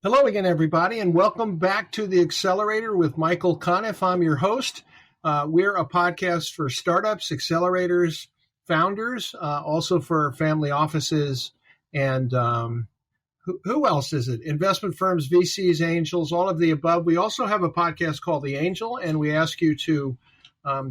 Hello again, everybody, and welcome back to The Accelerator with Michael Conniff. I'm your host. We're a podcast for startups, accelerators, founders, also for family offices, and who else is it? Investment firms, VCs, angels, all of the above. We also have a podcast called The Angel, and we ask you to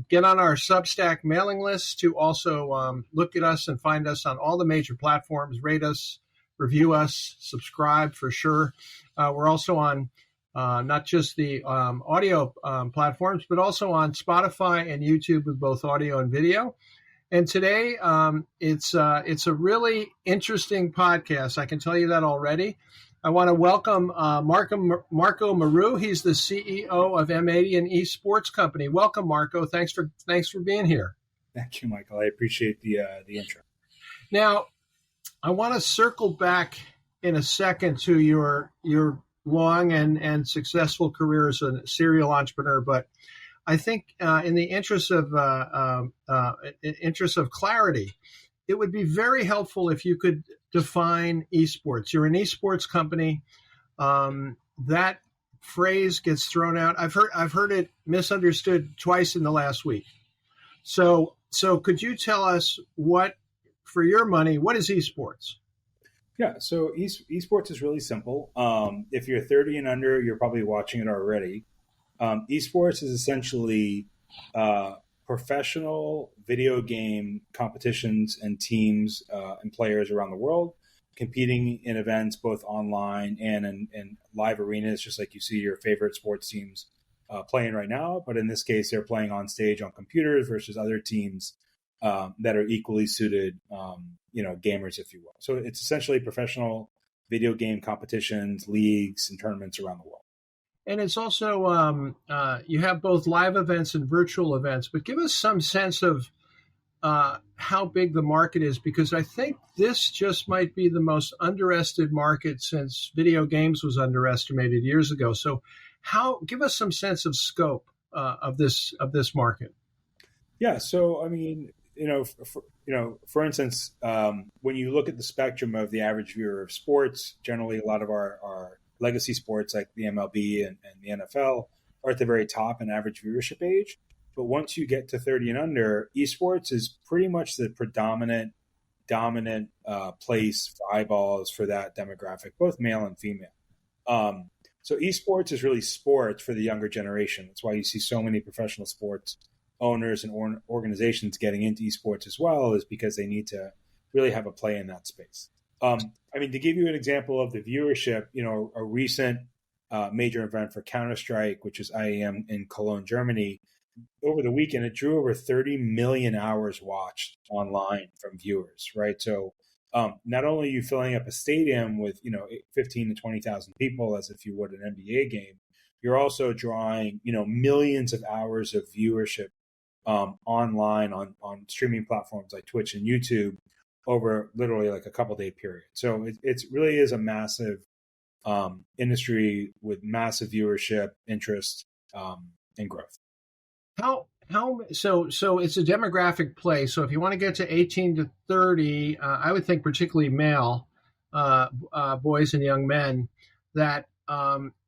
get on our Substack mailing list to also look at us and find us on all the major platforms, rate us, review us, subscribe for sure. We're also on not just the audio platforms, but also on Spotify and YouTube with both audio and video. And today, it's a really interesting podcast. I can tell you that already. I want to welcome Marco Mereu. He's the CEO of M80, an esports company. Welcome, Marco. Thanks for being here. Thank you, Michael. I appreciate the intro. Now, I want to circle back in a second to your long and successful career as a serial entrepreneur, but I think in the interest of clarity, it would be very helpful if you could define esports. You're an esports company. That phrase gets thrown out. I've heard it misunderstood twice in the last week. So could you tell us what, for your money, what is esports? Yeah, so esports is really simple. If you're 30 and under, you're probably watching it already. Esports is essentially professional video game competitions and teams and players around the world competing in events both online and in live arenas, just like you see your favorite sports teams playing right now. But in this case, they're playing on stage on computers versus other teams that are equally suited, gamers, if you will. So it's essentially professional video game competitions, leagues, and tournaments around the world. And it's also, you have both live events and virtual events, but give us some sense of how big the market is, because I think this just might be the most underestimated market since video games was underestimated years ago. So give us some sense of scope of this market. Yeah. So, I mean, for instance, when you look at the spectrum of the average viewer of sports, generally a lot of our legacy sports like the MLB and the NFL are at the very top in average viewership age. But once you get to 30 and under, esports is pretty much the dominant place for eyeballs for that demographic, both male and female. So esports is really sports for the younger generation. That's why you see so many professional sports owners and organizations getting into esports as well, is because they need to really have a play in that space. To give you an example of the viewership, a recent major event for Counter-Strike, which is IEM in Cologne, Germany, over the weekend, it drew over 30 million hours watched online from viewers, right? So not only are you filling up a stadium with, 15 to 20,000 people as if you would an NBA game, you're also drawing, millions of hours of viewership online on streaming platforms like Twitch and YouTube over literally like a couple-day period. So it really is a massive industry with massive viewership, interest, and growth. So it's a demographic play. So if you want to get to 18 to 30, I would think particularly male boys and young men, that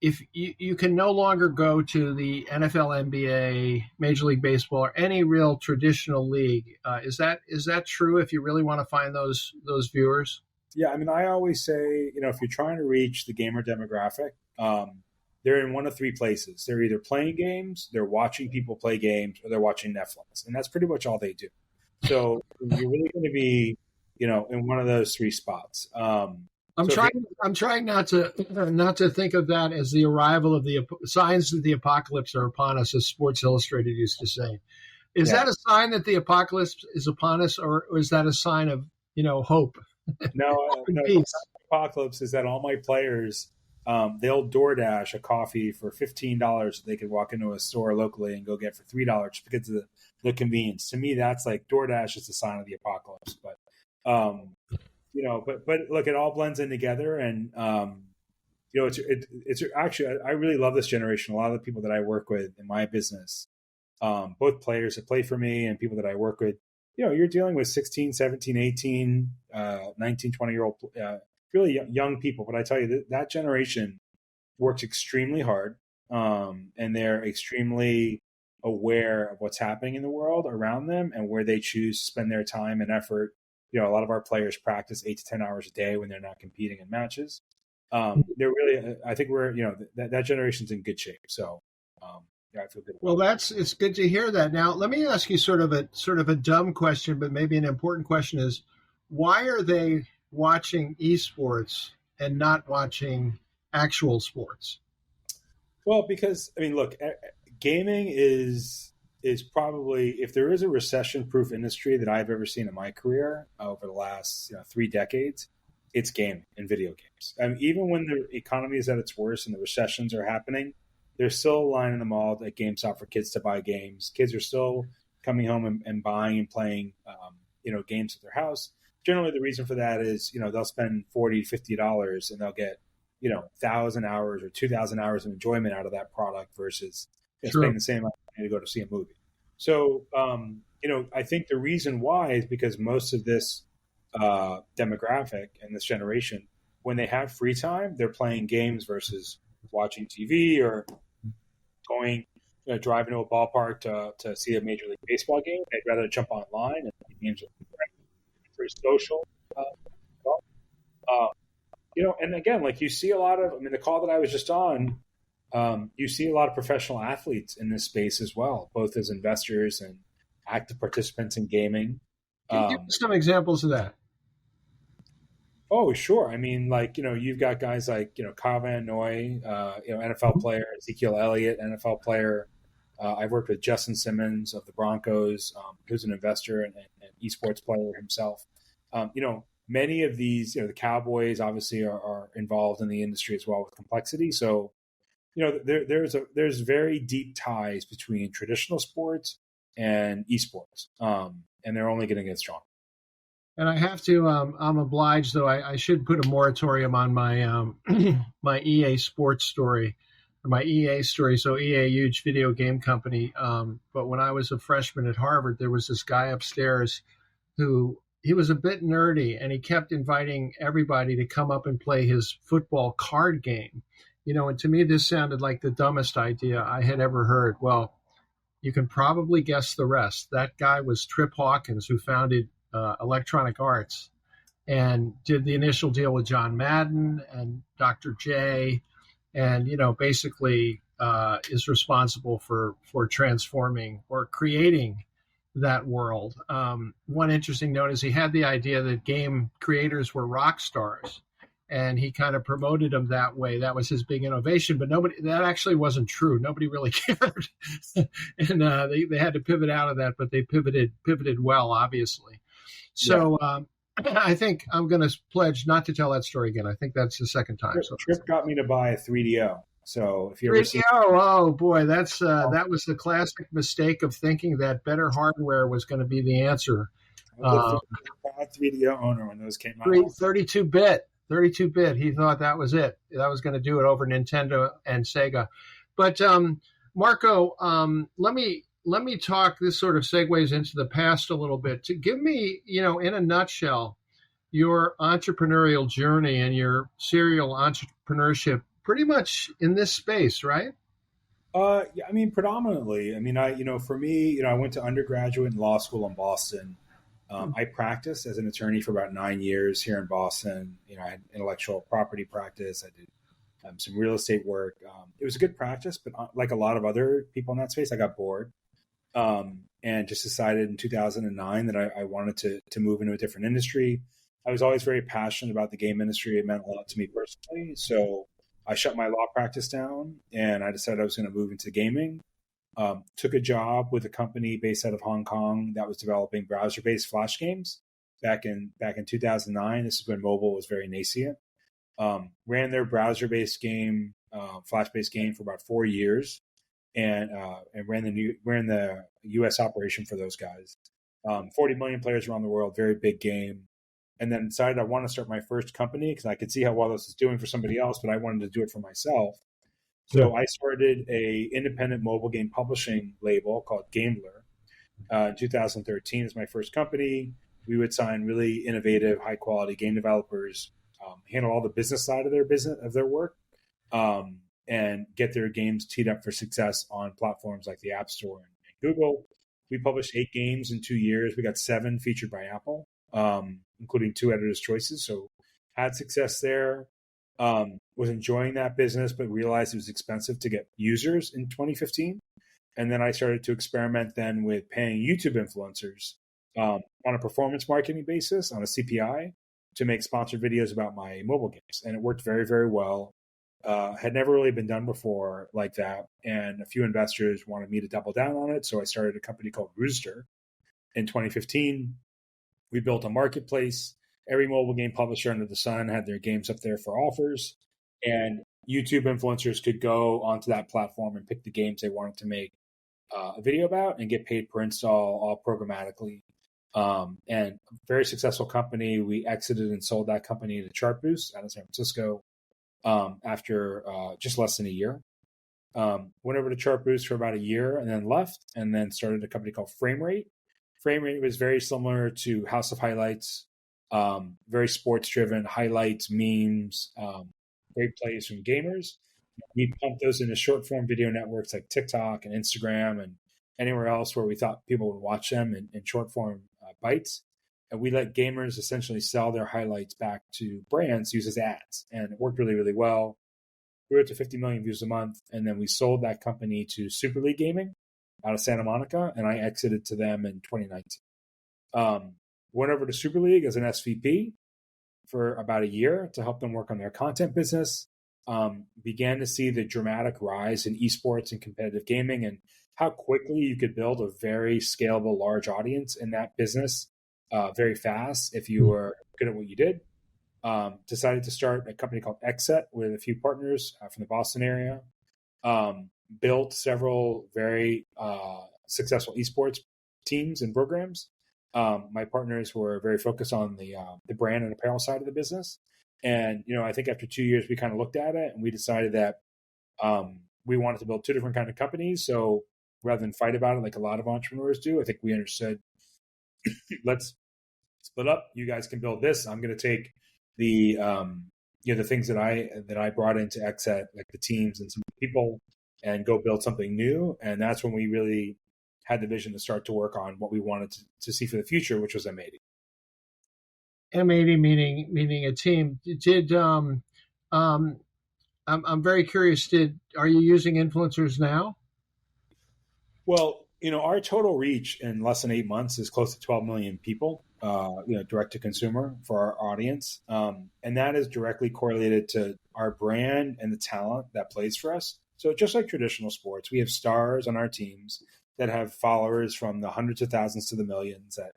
if you can no longer go to the NFL, NBA, Major League Baseball, or any real traditional league, is that true? If you really want to find those viewers? Yeah, I always say, if you're trying to reach the gamer demographic, they're in one of three places. They're either playing games, they're watching people play games, or they're watching Netflix, and that's pretty much all they do. So you're really going to be, in one of those three spots. I'm trying not to think of that as the arrival of the signs that the apocalypse are upon us, as Sports Illustrated used to say. Is that a sign that the apocalypse is upon us, or is that a sign of hope? No, the apocalypse is that all my players, they'll DoorDash a coffee for $15 they could walk into a store locally and go get for $3 because of the convenience. To me, that's like DoorDash is the sign of the apocalypse. But but look, it all blends in together, and it's actually, I really love this generation. A lot of the people that I work with in my business, both players that play for me and people that I work with, you're dealing with 16, 17, 18, 19, 20-year-old, really young people. But I tell you, that generation works extremely hard, and they're extremely aware of what's happening in the world around them and where they choose to spend their time and effort. A lot of our players practice 8 to 10 hours a day when they're not competing in matches. They're really, I think we're, that generation's in good shape. So, I feel good. Well, it's good to hear that. Now, let me ask you sort of a dumb question, but maybe an important question is, why are they watching esports and not watching actual sports? Well, because look, gaming is probably, if there is a recession-proof industry that I've ever seen in my career over the last 3 decades, it's gaming and video games. Even when the economy is at its worst and the recessions are happening, there's still a line in the mall at GameStop for kids to buy games. Kids are still coming home and buying and playing, games at their house. Generally, the reason for that is, they'll spend $40, $50 and they'll get, 1,000 hours or 2,000 hours of enjoyment out of that product versus spending the same amount of money to go to see a movie. So, I think the reason why is because most of this demographic and this generation, when they have free time, they're playing games versus watching TV or going, driving to a ballpark to see a Major League Baseball game. They'd rather jump online and play games. Very social. And again, like you see a lot of, the call that I was just on, you see a lot of professional athletes in this space as well, both as investors and active participants in gaming. Can you give some examples of that? Oh, sure. You've got guys like, Kyle Van Noy, NFL player, Ezekiel Elliott, NFL player. I've worked with Justin Simmons of the Broncos, who's an investor and esports player himself. Many of these, the Cowboys obviously are involved in the industry as well with complexity. So, there's very deep ties between traditional sports and esports, and they're only going to get stronger. And I have to, I'm obliged, though, I should put a moratorium on my my EA Sports story, or my EA story. So EA, huge video game company. But when I was a freshman at Harvard, there was this guy upstairs he was a bit nerdy, and he kept inviting everybody to come up and play his football card game. And to me, this sounded like the dumbest idea I had ever heard. Well, you can probably guess the rest. That guy was Trip Hawkins, who founded Electronic Arts and did the initial deal with John Madden and Dr. J, and basically is responsible for transforming or creating that world. One interesting note is he had the idea that game creators were rock stars, and he kind of promoted them that way. That was his big innovation, but that actually wasn't true. Nobody really cared, and they had to pivot out of that, but they pivoted well, obviously. So I think I'm going to pledge not to tell that story again. I think that's the second time. Trip got me to buy a 3DO. So if you ever see, oh boy, that was the classic mistake of thinking that better hardware was going to be the answer. I was a 3DO owner when those came out. 32-bit. He thought that was it. That was going to do it over Nintendo and Sega. But Marco, let me talk. This sort of segues into the past a little bit. To give me, in a nutshell, your entrepreneurial journey and your serial entrepreneurship, pretty much in this space, right? Predominantly. For me, I went to undergraduate and law school in Boston. I practiced as an attorney for about 9 years here in Boston. I had intellectual property practice. I did some real estate work. It was a good practice, but like a lot of other people in that space, I got bored. And just decided in 2009 that I wanted to move into a different industry. I was always very passionate about the game industry. It meant a lot to me personally. So I shut my law practice down and I decided I was going to move into gaming. Took a job with a company based out of Hong Kong that was developing browser-based flash games back in 2009. This is when mobile was very nascent. Ran their browser-based game, flash-based game for about 4 years. And ran the U.S. operation for those guys. 40 million players around the world, very big game. And then decided I want to start my first company because I could see how well this is doing for somebody else, but I wanted to do it for myself. So I started a independent mobile game publishing label called Gambler. 2013 is my first company. We would sign really innovative, high quality game developers, handle all the business side of their work. and get their games teed up for success on platforms like the App Store and Google. We published 8 games in 2 years. We got 7 featured by Apple, including 2 Editor's Choices. So had success there. Was enjoying that business, but realized it was expensive to get users in 2015. And then I started to experiment then with paying YouTube influencers on a performance marketing basis, on a CPI, to make sponsored videos about my mobile games. And it worked very, very well. Had never really been done before like that. And a few investors wanted me to double down on it. So I started a company called Rooster in 2015. We built a marketplace. Every mobile game publisher under the sun had their games up there for offers. And YouTube influencers could go onto that platform and pick the games they wanted to make a video about and get paid per install, all programmatically. And a very successful company. We exited and sold that company to Chartboost out of San Francisco after just less than a year. Went over to Chartboost for about a year and then left, and then started a company called Framerate. Framerate was very similar to House of Highlights, very sports driven, highlights, memes, great plays from gamers. We pumped those into short form video networks like TikTok and Instagram and anywhere else where we thought people would watch them in short form bites. And we let gamers essentially sell their highlights back to brands, use as ads. And it worked really, really well. We were to 50 million views a month. And then we sold that company to Super League Gaming out of Santa Monica. And I exited to them in 2019. Went over to Super League as an SVP for about a year to help them work on their content business. Began to see the dramatic rise in esports and competitive gaming and how quickly you could build a very scalable, large audience in that business very fast if you were good at what you did. Decided to start a company called Xset with a few partners from the Boston area. Built several very successful esports teams and programs. My partners were very focused on the brand and apparel side of the business. And, I think after 2 years, we kind of looked at it and we decided that we wanted to build 2 different kind of companies. So rather than fight about it like a lot of entrepreneurs do, I think we understood, let's split up. You guys can build this. I'm going to take the things that I brought into Xset, like the teams and some people, and go build something new. And that's when we really had the vision to start to work on what we wanted to see for the future, which was M80. M80 meaning a team. I'm very curious. Are you using influencers now? Well, our total reach in less than 8 months is close to 12 million people, direct to consumer for our audience. And that is directly correlated to our brand and the talent that plays for us. So just like traditional sports, we have stars on our teams that have followers from the hundreds of thousands to the millions that,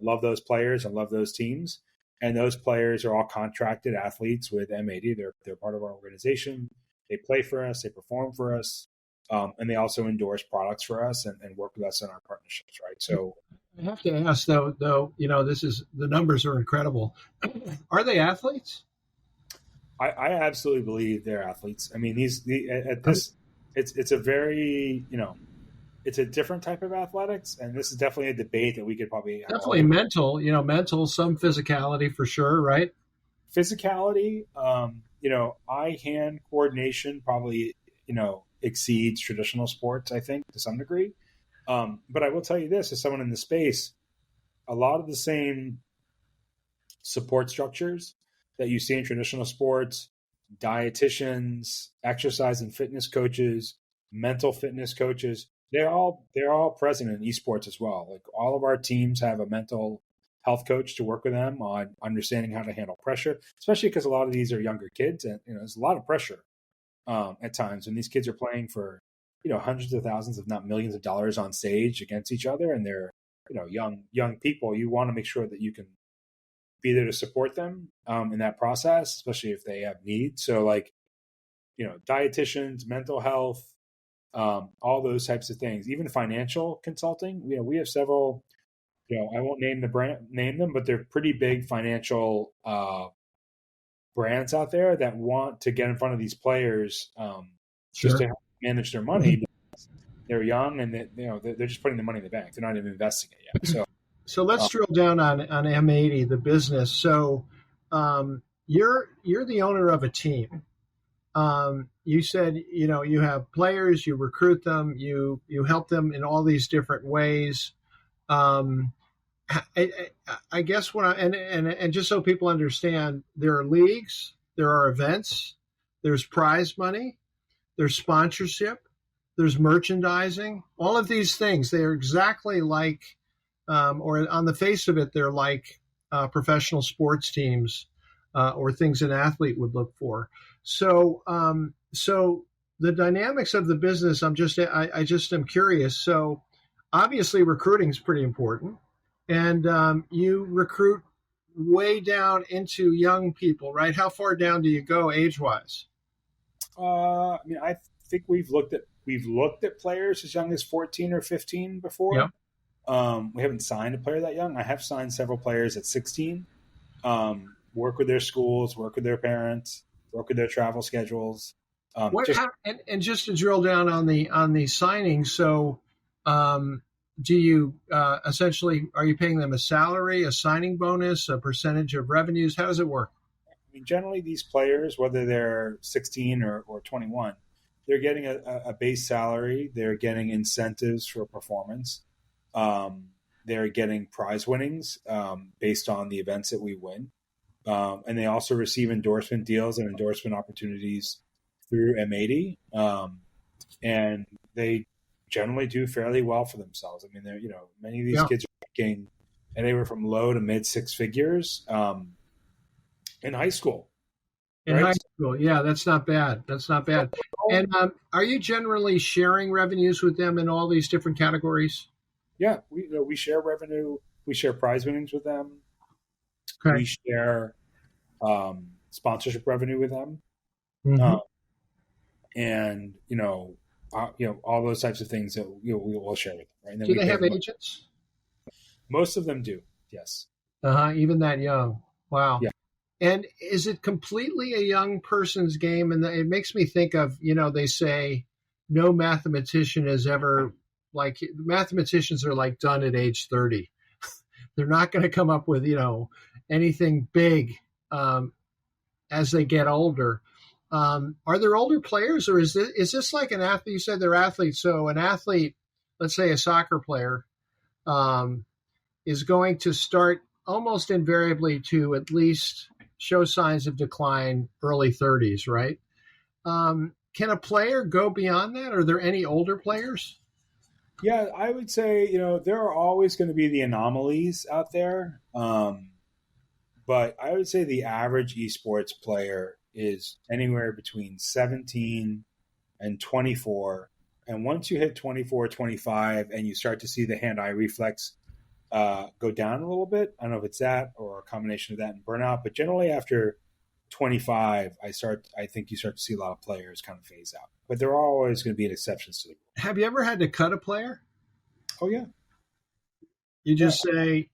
love those players and love those teams. And those players are all contracted athletes with M80. They're part of our organization. They play for us. They perform for us. And they also endorse products for us and work with us in our partnerships, right? So I have to ask though, the numbers are incredible. Are they athletes? I absolutely believe they're athletes. I mean, it's a very, it's a different type of athletics. And this is definitely a debate that we could probably have. Definitely mental, some physicality for sure, right? Physicality, eye-hand coordination probably, exceeds traditional sports, I think, to some degree. But I will tell you this, as someone in the space, a lot of the same support structures that you see in traditional sports, dietitians, exercise and fitness coaches, mental fitness coaches, they're all present in esports as well. Like all of our teams have a mental health coach to work with them on understanding how to handle pressure, especially because a lot of these are younger kids and there's a lot of pressure at times when these kids are playing for hundreds of thousands, if not millions of dollars on stage against each other, and they're young people. You want to make sure that you can be there to support them in that process, especially if they have needs. So dietitians, mental health, all those types of things, even financial consulting. We have several, I won't name them, but they're pretty big financial brands out there that want to get in front of these players just to manage their money. They're young and they're just putting the money in the bank. They're not even investing it yet. So let's drill down on M80, the business. So you're the owner of a team. You said, you have players, you recruit them, you help them in all these different ways. Um, I guess and just so people understand, there are leagues, there are events, there's prize money, there's sponsorship, there's merchandising. All of these things, they are exactly like, or on the face of it, they're like professional sports teams or things an athlete would look for. So the dynamics of the business, I just am curious. So obviously, recruiting is pretty important, and you recruit way down into young people, right? How far down do you go age wise? I think we've looked at players as young as 14 or 15 before. Yeah. We haven't signed a player that young. I have signed several players at 16. Work with their schools, work with their parents, work with their travel schedules. And just to drill down on the signing, so do you essentially, are you paying them a salary, a signing bonus, a percentage of revenues? How does it work? I mean, generally these players, whether they're 16 or 21, they're getting a base salary. They're getting incentives for performance. They're getting prize winnings based on the events that we win. And they also receive endorsement deals and endorsement opportunities through M80. And they generally do fairly well for themselves. I mean, many of these kids are making anywhere from low to mid six figures in high school. In high school, yeah, that's not bad. That's not bad. And are you generally sharing revenues with them in all these different categories? Yeah, we share revenue. We share prize winnings with them. Okay. We share sponsorship revenue with them, Mm-hmm. and all those types of things that we'll share with them. Right? And then do they have agents? Most of them do. Yes. Even that young. Wow. Yeah. And is it completely a young person's game? And it makes me think of, they say no mathematician is ever mathematicians are like done at age 30. They're not going to come up with, anything big as they get older. Are there older players, or is this like an athlete? You said they're athletes. So an athlete, let's say a soccer player, is going to start almost invariably to at least show signs of decline early 30s, right? Can a player go beyond that? Are there any older players? Yeah, I would say, there are always going to be the anomalies out there. But I would say the average esports player is anywhere between 17 and 24. And once you hit 24, 25, and you start to see the hand-eye reflex go down a little bit, I don't know if it's that or a combination of that and burnout, but generally after 25, I think you start to see a lot of players kind of phase out. But there are always going to be exceptions to the rule. Have you ever had to cut a player? Oh, yeah. You just say,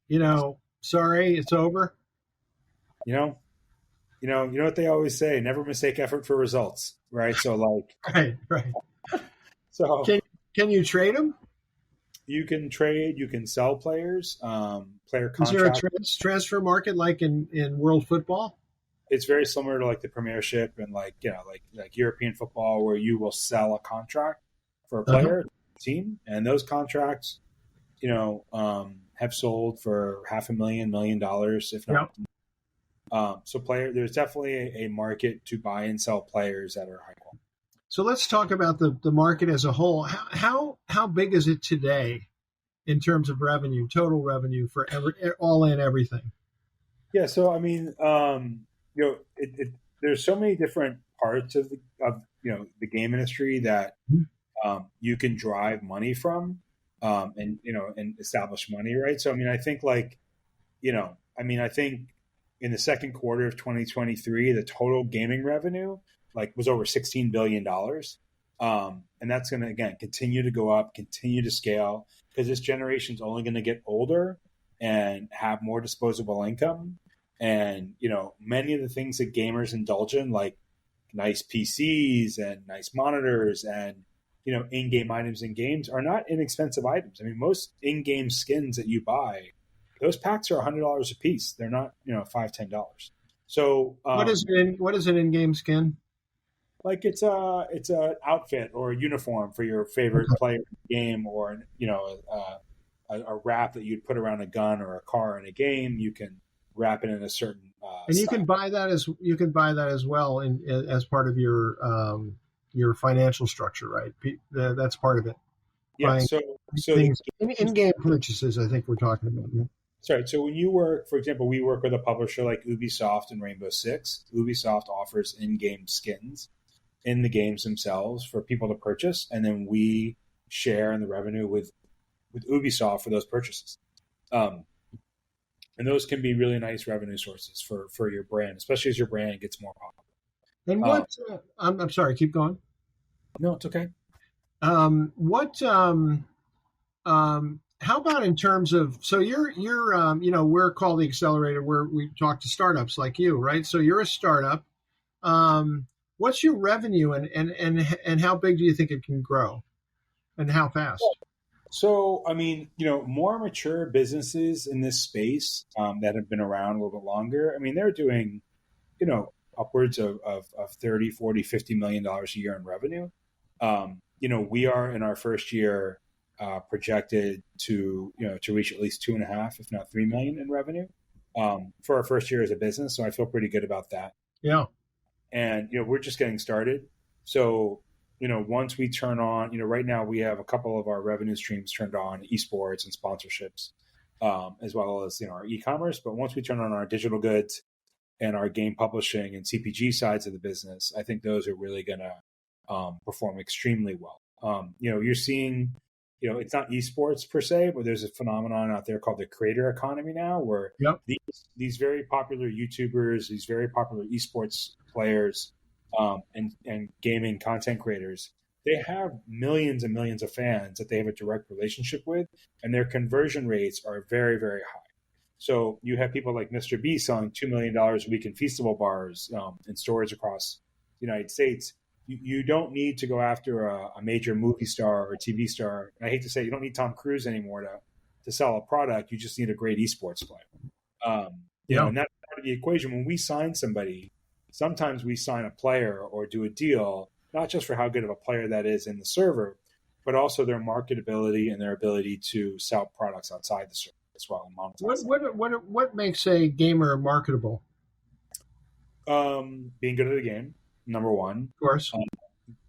sorry, it's over? You know what they always say, never mistake effort for results, right? So Right. So can you trade them? You can trade, you can sell players, player contracts. Is there a transfer market like in world football? It's very similar to like the Premiership and like European football, where you will sell a contract for a player team, and those contracts, have sold for $500,000, $1 million, if not. So there's definitely a market to buy and sell players that are high quality. So let's talk about the market as a whole. How big is it today in terms of revenue, total revenue for all in everything? Yeah. So, I mean, there's so many different parts of the game industry that you can drive money from, and establish money, right? So, I mean, I think I think in the second quarter of 2023, the total gaming revenue was over $16 billion. And that's going to, again, continue to go up, continue to scale, because this generation is only going to get older and have more disposable income. And, many of the things that gamers indulge in, like nice PCs and nice monitors and, in-game items in games, are not inexpensive items. I mean, most in-game skins that you buy, those packs are $100 a piece. They're not, $5, $10. So what is an in-game skin? Like it's a outfit or a uniform for your favorite player in the game, or a wrap that you'd put around a gun or a car in a game. You can wrap it in a certain And you style. can buy that as well as part of your financial structure, right? That's part of it. Yeah. Buying So things in-game purchases. I think we're talking about. Yeah. sorry. So when you work, for example, we work with a publisher like Ubisoft and Rainbow Six. Ubisoft offers in-game skins in the games themselves for people to purchase, and then we share in the revenue with Ubisoft for those purchases. Um, and those can be really nice revenue sources for your brand, especially as your brand gets more popular. And what? I'm sorry. Keep going. No, it's okay. What? How about in terms of, so you're we're called the Accelerator, where we talk to startups like you, right? So you're a startup. What's your revenue, and how big do you think it can grow, and how fast? So, I mean, more mature businesses in this space that have been around a little bit longer, I mean, they're doing, upwards of 30, 40, $50 million a year in revenue. We are in our first year projected to reach at least 2.5, if not 3 million in revenue for our first year as a business. So I feel pretty good about that. Yeah. And, we're just getting started. So, once we turn on, right now we have a couple of our revenue streams turned on, esports and sponsorships, as well as, our e-commerce. But once we turn on our digital goods and our game publishing and CPG sides of the business, I think those are really going to perform extremely well. You're seeing, it's not esports per se, but there's a phenomenon out there called the creator economy now, where Yep. these very popular YouTubers, these very popular esports players, and gaming content creators, they have millions and millions of fans that they have a direct relationship with, and their conversion rates are very, very high. So you have people like Mr. B selling $2 million a week in Feastable bars in stores across the United States. You don't need to go after a major movie star or TV star. And I hate to say, you don't need Tom Cruise anymore to sell a product. You just need a great esports player. And that's part of the equation. When we sign somebody, sometimes we sign a player or do a deal, not just for how good of a player that is in the server, but also their marketability and their ability to sell products outside the server as well and monetize. What makes a gamer marketable? Being good at the game, number one. Of course.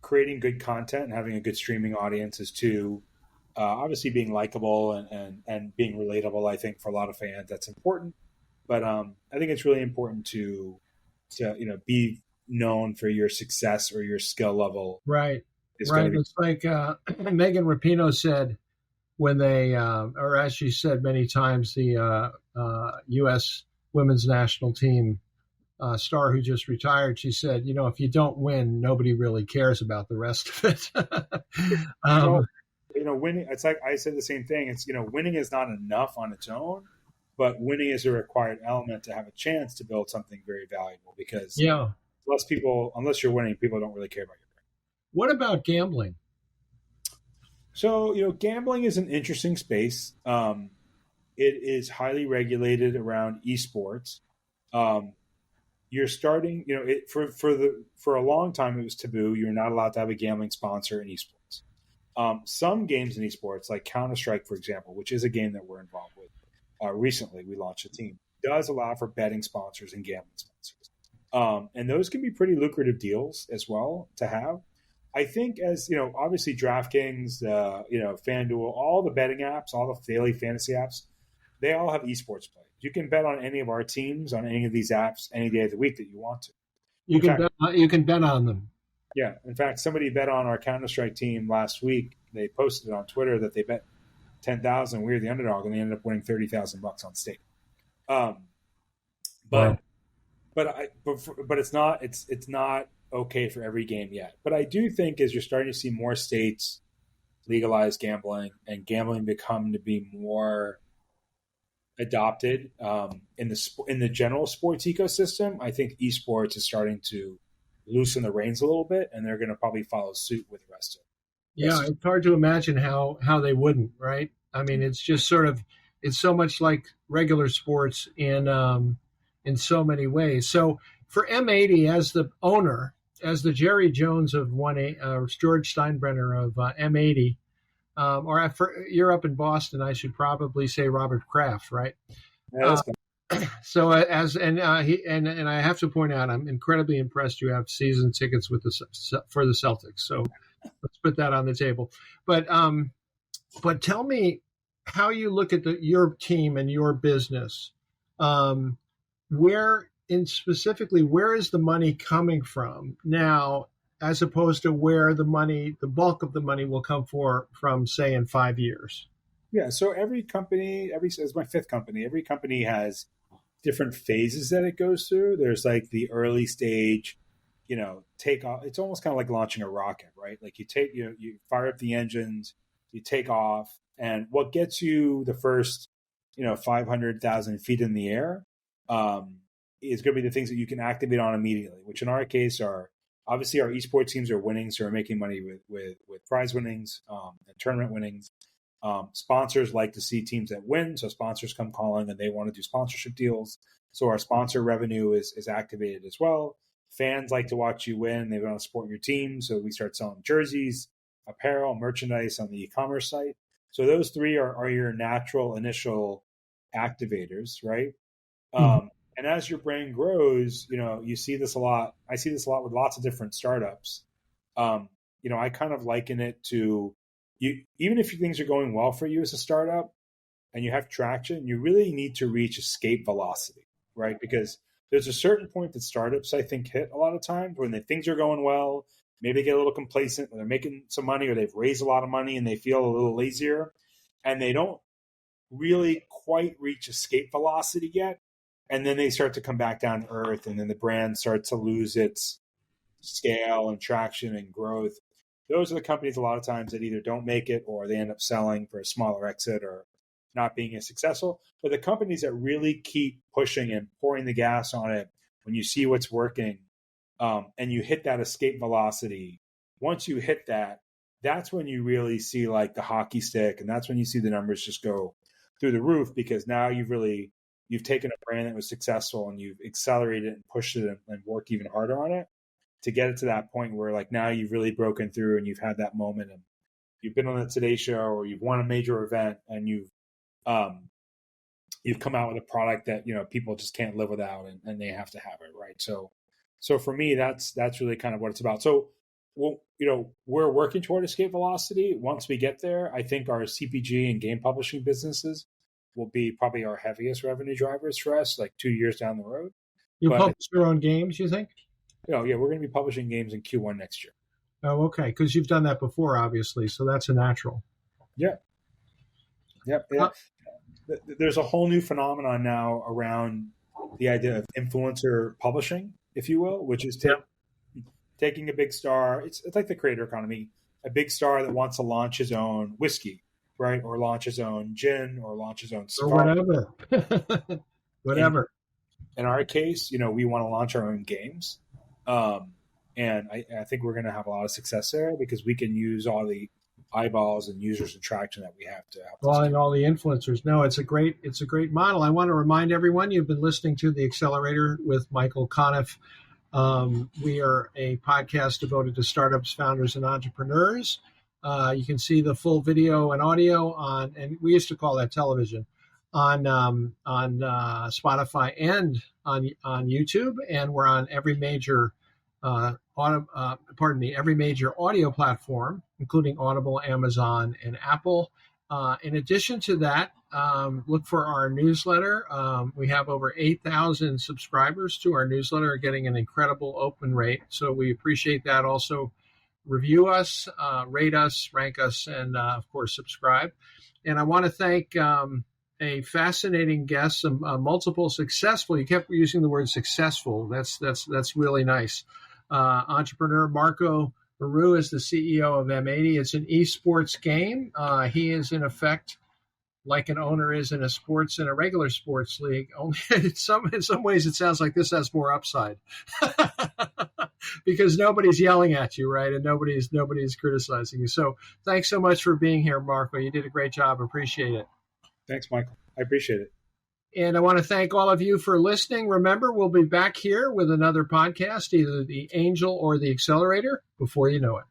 Creating good content and having a good streaming audience is two. Obviously, being likable and being relatable, I think for a lot of fans, that's important. But I think it's really important to be known for your success or your skill level. Right. It's like Megan Rapinoe said when they, or as she said many times, the U.S. women's national team star who just retired, she said, if you don't win, nobody really cares about the rest of it. Winning, it's like I said the same thing. It's, winning is not enough on its own, but winning is a required element to have a chance to build something very valuable, because unless you're winning, people don't really care about your brand. What about gambling? So, gambling is an interesting space. It is highly regulated around esports. You're starting, for a long time, it was taboo. You're not allowed to have a gambling sponsor in esports. Some games in esports, like Counter-Strike, for example, which is a game that we're involved with, recently we launched a team, does allow for betting sponsors and gambling sponsors. And those can be pretty lucrative deals as well to have. I think as, obviously DraftKings, FanDuel, all the betting apps, all the daily fantasy apps, they all have esports play. You can bet on any of our teams on any of these apps any day of the week that you want to. You can bet on them. Yeah. In fact, somebody bet on our Counter-Strike team last week. They posted on Twitter that they bet 10,000. We were the underdog, and they ended up winning $30,000 on stake. But it's not okay for every game yet. But I do think as you're starting to see more states legalize gambling and gambling become to be more adopted in the general sports ecosystem, I think esports is starting to loosen the reins a little bit, and they're going to probably follow suit with the rest of it. Yeah, it's hard to imagine how they wouldn't, right? I mean, it's just it's so much like regular sports in so many ways. So for M80 as the owner, as the Jerry Jones of George Steinbrenner of M80, you're up in Boston, I should probably say Robert Kraft, right? Yeah, that's So I have to point out, I'm incredibly impressed. You have season tickets for the Celtics. So let's put that on the table. But tell me how you look at your team and your business. Specifically, where is the money coming from now, as opposed to where the bulk of the money will come from, say, in 5 years? Yeah. So every company, it's my fifth company. Every company has different phases that it goes through. There's like the early stage, take off. It's almost kind of like launching a rocket, right? Like you fire up the engines, you take off, and what gets you the first, 500,000 feet in the air, is going to be the things that you can activate on immediately, which in our case are obviously our esports teams are winning. So we're making money with prize winnings, and tournament winnings. Sponsors like to see teams that win. So sponsors come calling and they want to do sponsorship deals. So our sponsor revenue is activated as well. Fans like to watch you win. They want to support your team. So we start selling jerseys, apparel, merchandise on the e-commerce site. So those three are your natural initial activators, right? Mm-hmm. And as your brand grows, you see this a lot. I see this a lot with lots of different startups. I kind of liken it to even if things are going well for you as a startup and you have traction, you really need to reach escape velocity, right? Because there's a certain point that startups, I think, hit a lot of times when things are going well, maybe they get a little complacent, or they're making some money, or they've raised a lot of money and they feel a little lazier, and they don't really quite reach escape velocity yet. And then they start to come back down to earth, and then the brand starts to lose its scale and traction and growth. Those are the companies a lot of times that either don't make it, or they end up selling for a smaller exit, or not being as successful. But the companies that really keep pushing and pouring the gas on it, when you see what's working, and you hit that escape velocity, once you hit that, that's when you really see like the hockey stick, and that's when you see the numbers just go through the roof, because now you've taken a brand that was successful and you've accelerated it and pushed it and worked even harder on it to get it to that point where like now you've really broken through and you've had that moment and you've been on the Today Show or you've won a major event and you've come out with a product that, people just can't live without and they have to have it. Right. So for me, that's really kind of what it's about. So, we're working toward escape velocity. Once we get there, I think our CPG and game publishing businesses will be probably our heaviest revenue drivers for us, like 2 years down the road. You'll publish your own games, you think? Yeah, we're going to be publishing games in Q1 next year. Oh, okay, because you've done that before, obviously, so that's a natural. Yeah. There's a whole new phenomenon now around the idea of influencer publishing, if you will, which is taking a big star. It's like the creator economy, a big star that wants to launch his own whiskey, right? Or launch his own gin, or launch his own cigar. Or whatever. In our case, we want to launch our own games. And I think we're going to have a lot of success there because we can use all the eyeballs and users and traction that we have to help. Well, and all the influencers. No, it's a great model. I want to remind everyone you've been listening to The Accelerator with Michael Conniff. We are a podcast devoted to startups, founders, and entrepreneurs. You can see the full video and audio and we used to call that television, on Spotify and on YouTube, and we're on every major every major audio platform, including Audible, Amazon, and Apple. In addition to that, look for our newsletter. We have over 8,000 subscribers to our newsletter, getting an incredible open rate. So we appreciate that. Also, review us, rate us, rank us, and of course, subscribe. And I want to thank a fascinating guest, multiple successful. You kept using the word successful. That's really nice. Entrepreneur Marco Mereu is the CEO of M80. It's an esports game. He is in effect like an owner is in a regular sports league. Only in some ways, it sounds like this has more upside because nobody's yelling at you, right? And nobody's criticizing you. So thanks so much for being here, Marco. You did a great job. Appreciate it. Thanks, Michael. I appreciate it. And I want to thank all of you for listening. Remember, we'll be back here with another podcast, either the Angel or the Accelerator, before you know it.